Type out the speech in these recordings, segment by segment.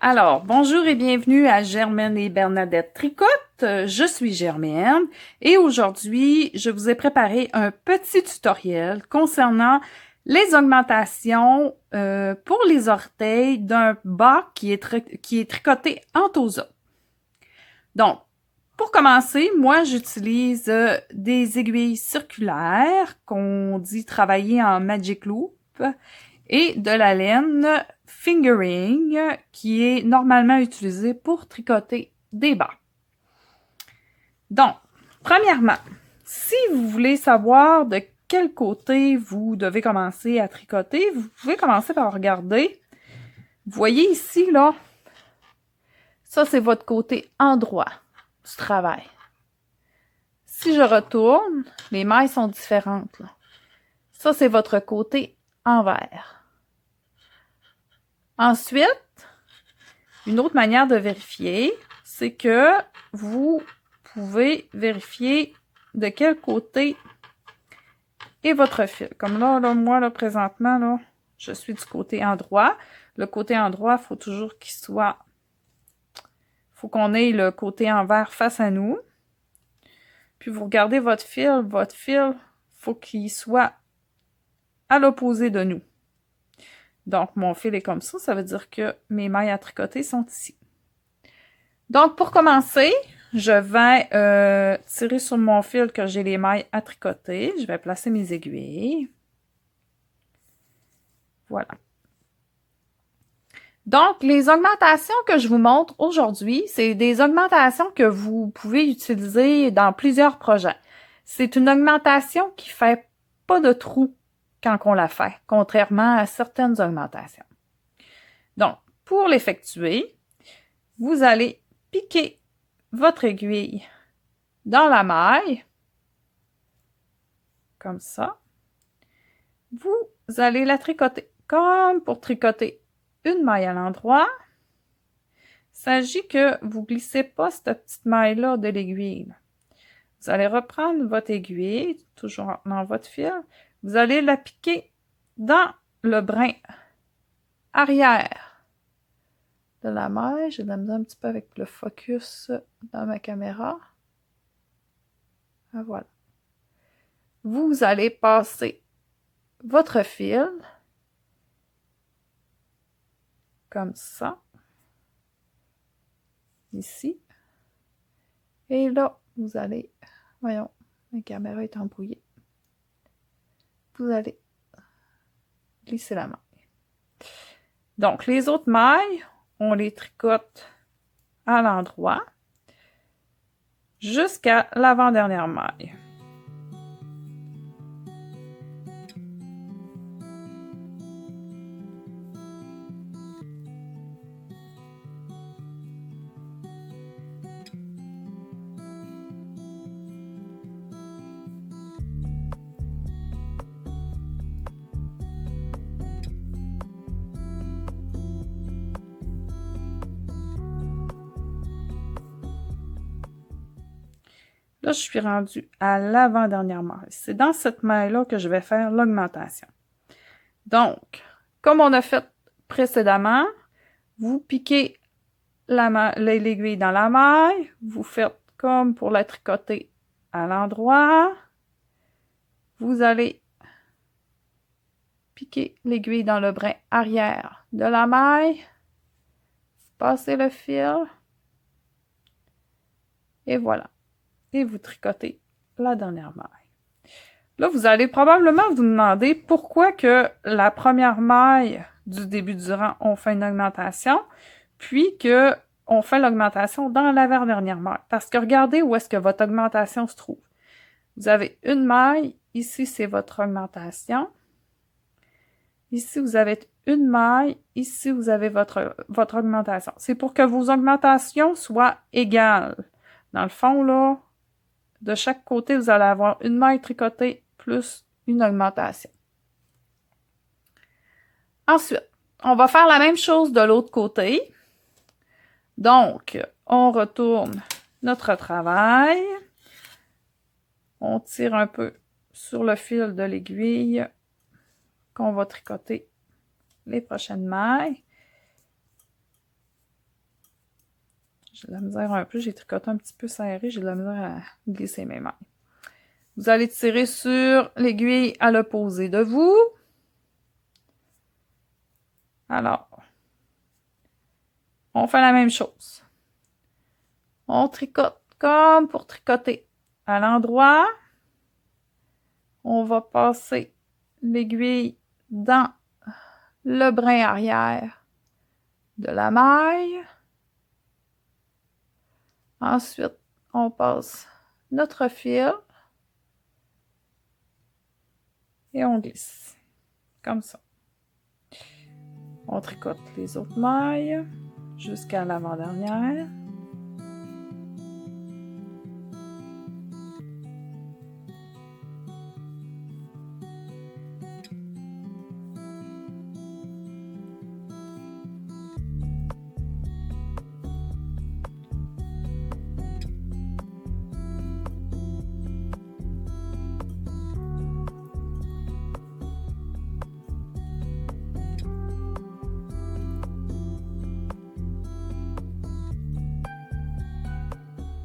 Alors, bonjour et bienvenue à Germaine et Bernadette Tricotte. Je suis Germaine et aujourd'hui, je vous ai préparé un petit tutoriel concernant les augmentations pour les orteils d'un bas qui est tricoté en tosa. Donc, pour commencer, moi, j'utilise des aiguilles circulaires qu'on dit travailler en Magic Loop et de la laine fingering qui est normalement utilisée pour tricoter des bas. Donc, premièrement, si vous voulez savoir de quel côté vous devez commencer à tricoter, vous pouvez commencer par regarder. Vous voyez ici, là, ça c'est votre côté endroit du travail. Si je retourne, les mailles sont différentes, là. Ça c'est votre côté envers. Ensuite, une autre manière de vérifier, c'est que vous pouvez vérifier de quel côté est votre fil. Comme là, moi, là, présentement, là, je suis du côté endroit. Le côté endroit, il faut toujours qu'il soit... Il faut qu'on ait le côté envers face à nous. Puis vous regardez votre fil. Votre fil, il faut qu'il soit à l'opposé de nous. Donc, mon fil est comme ça veut dire que mes mailles à tricoter sont ici. Donc, pour commencer, je vais tirer sur mon fil que j'ai les mailles à tricoter. Je vais placer mes aiguilles. Voilà. Donc, les augmentations que je vous montre aujourd'hui, c'est des augmentations que vous pouvez utiliser dans plusieurs projets. C'est une augmentation qui ne fait pas de trou quand on la fait, contrairement à certaines augmentations. Donc, pour l'effectuer, vous allez piquer votre aiguille dans la maille, comme ça. Vous allez la tricoter, comme pour tricoter une maille à l'endroit. Il s'agit que vous ne glissez pas cette petite maille-là de l'aiguille. Vous allez reprendre votre aiguille, toujours dans votre fil. Vous allez la piquer dans le brin arrière de la maille. J'ai de la misère un petit peu avec le focus dans ma caméra. Voilà. Vous allez passer votre fil comme ça, ici. Et là, vous allez, voyons, ma caméra est embrouillée. Vous allez glisser la maille. Donc, les autres mailles, on les tricote à l'endroit jusqu'à l'avant-dernière maille. Là, je suis rendue à l'avant-dernière maille. C'est dans cette maille-là que je vais faire l'augmentation. Donc, comme on a fait précédemment, vous piquez l'aiguille dans la maille, vous faites comme pour la tricoter à l'endroit. Vous allez piquer l'aiguille dans le brin arrière de la maille, passez le fil, et voilà. Et vous tricotez la dernière maille. Là, vous allez probablement vous demander pourquoi que la première maille du début du rang, on fait une augmentation, puis que on fait l'augmentation dans l'avant-dernière maille. Parce que regardez où est-ce que votre augmentation se trouve. Vous avez une maille, ici c'est votre augmentation. Ici, vous avez une maille, ici vous avez votre augmentation. C'est pour que vos augmentations soient égales. Dans le fond, là, de chaque côté, vous allez avoir une maille tricotée plus une augmentation. Ensuite, on va faire la même chose de l'autre côté. Donc, on retourne notre travail. On tire un peu sur le fil de l'aiguille qu'on va tricoter les prochaines mailles. J'ai de la misère un peu, j'ai tricoté un petit peu serré, j'ai de la misère à glisser mes mailles. Vous allez tirer sur l'aiguille à l'opposé de vous. Alors, on fait la même chose. On tricote comme pour tricoter à l'endroit. On va passer l'aiguille dans le brin arrière de la maille. Ensuite, on passe notre fil et on glisse, comme ça. On tricote les autres mailles jusqu'à l'avant-dernière.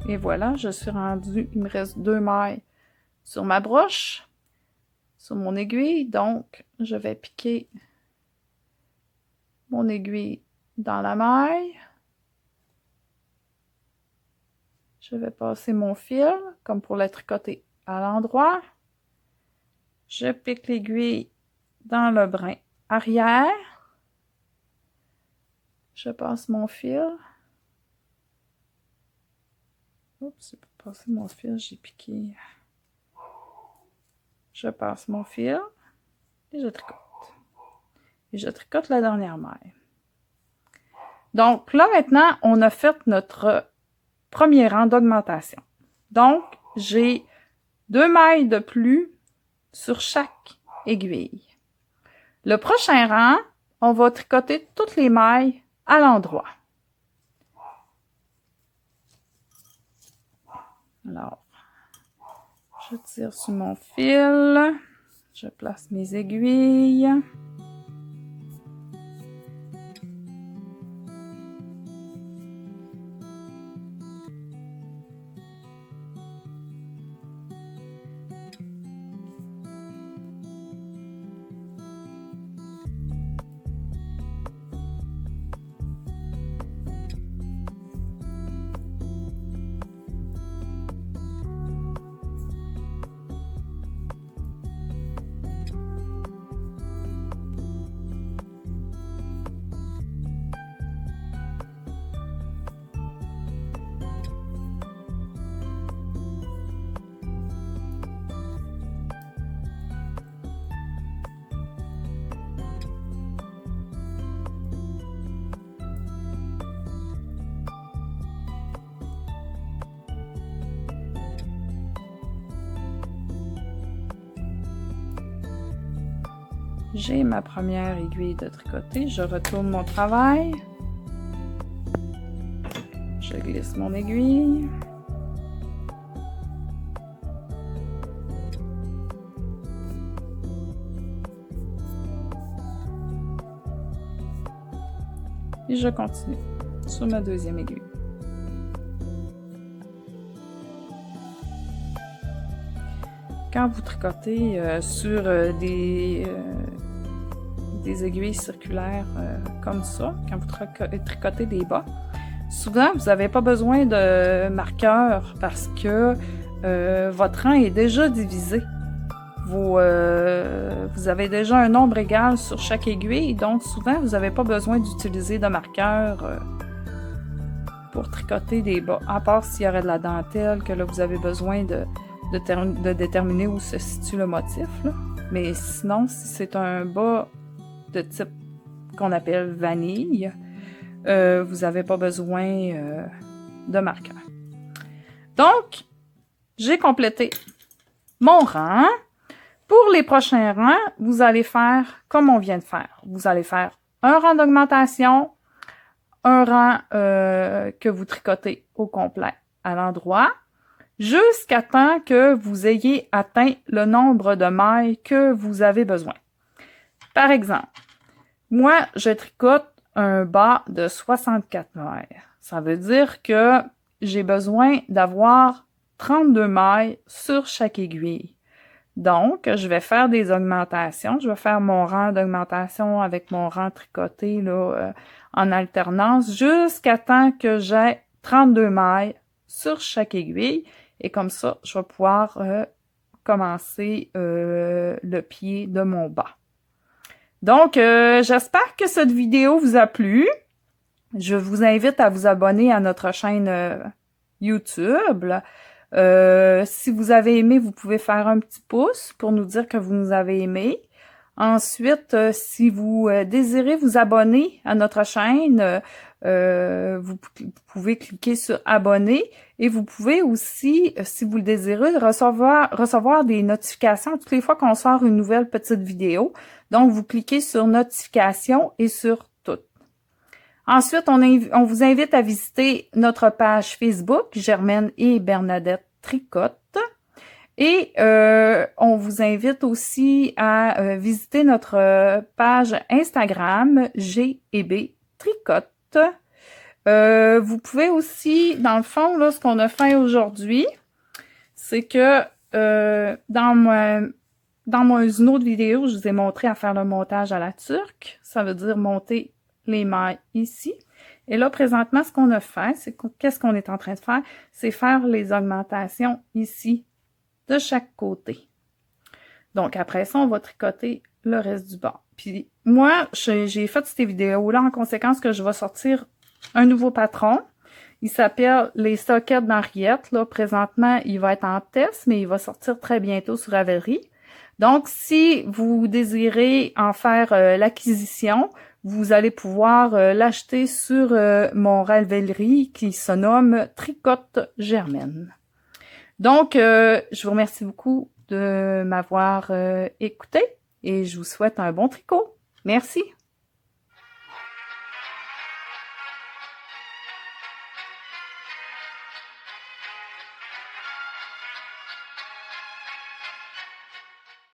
Et voilà, je suis rendue, il me reste 2 mailles sur ma broche, sur mon aiguille, donc je vais piquer mon aiguille dans la maille. Je vais passer mon fil, comme pour le tricoter à l'endroit. Je pique l'aiguille dans le brin arrière. Je passe mon fil. Oups, j'ai pas passé mon fil, j'ai piqué. Je passe mon fil et je tricote. Et je tricote la dernière maille. Donc là maintenant, on a fait notre premier rang d'augmentation. Donc, j'ai 2 mailles de plus sur chaque aiguille. Le prochain rang, on va tricoter toutes les mailles à l'endroit. Alors, je tire sur mon fil, je place mes aiguilles. J'ai ma première aiguille de tricoter, je retourne mon travail, je glisse mon aiguille, et je continue sur ma deuxième aiguille. Quand vous tricotez sur des aiguilles circulaires comme ça, quand vous tricotez des bas, souvent vous n'avez pas besoin de marqueur parce que votre rang est déjà divisé. Vous avez déjà un nombre égal sur chaque aiguille, donc souvent vous n'avez pas besoin d'utiliser de marqueur pour tricoter des bas, à part s'il y aurait de la dentelle, que là vous avez besoin de déterminer où se situe le motif, là. Mais sinon, si c'est un bas de type qu'on appelle vanille, vous n'avez pas besoin de marqueur. Donc, j'ai complété mon rang. Pour les prochains rangs, vous allez faire comme on vient de faire. Vous allez faire un rang d'augmentation, un rang que vous tricotez au complet à l'endroit, jusqu'à temps que vous ayez atteint le nombre de mailles que vous avez besoin. Par exemple, moi, je tricote un bas de 64 mailles. Ça veut dire que j'ai besoin d'avoir 32 mailles sur chaque aiguille. Donc, je vais faire des augmentations. Je vais faire mon rang d'augmentation avec mon rang tricoté là, en alternance jusqu'à temps que j'ai 32 mailles sur chaque aiguille. Et comme ça, je vais pouvoir commencer le pied de mon bas. Donc, j'espère que cette vidéo vous a plu. Je vous invite à vous abonner à notre chaîne YouTube. Si vous avez aimé, vous pouvez faire un petit pouce pour nous dire que vous nous avez aimé. Ensuite, si vous désirez vous abonner à notre chaîne, vous pouvez cliquer sur abonner et vous pouvez aussi, si vous le désirez, recevoir des notifications toutes les fois qu'on sort une nouvelle petite vidéo. Donc, vous cliquez sur notification et sur tout. Ensuite, on vous invite à visiter notre page Facebook, Germaine et Bernadette Tricotent. Et on vous invite aussi à visiter notre page Instagram, G&B Tricotent. Vous pouvez aussi, dans le fond, là, ce qu'on a fait aujourd'hui, c'est que dans une autre vidéo, je vous ai montré à faire le montage à la turque. Ça veut dire monter les mailles ici. Et là, présentement, ce qu'on a fait, c'est qu'est-ce qu'on est en train de faire? C'est faire les augmentations ici, de chaque côté. Donc, après ça, on va tricoter le reste du bas. Puis, moi, j'ai fait cette vidéo-là en conséquence que je vais sortir un nouveau patron. Il s'appelle les sockets d'Henriette. Là, présentement, il va être en test, mais il va sortir très bientôt sur Ravelry. Donc, si vous désirez en faire l'acquisition, vous allez pouvoir l'acheter sur mon Ravelry qui se nomme Tricote Germaine. Donc, je vous remercie beaucoup de m'avoir écouté et je vous souhaite un bon tricot. Merci!